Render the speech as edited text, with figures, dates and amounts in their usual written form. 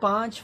5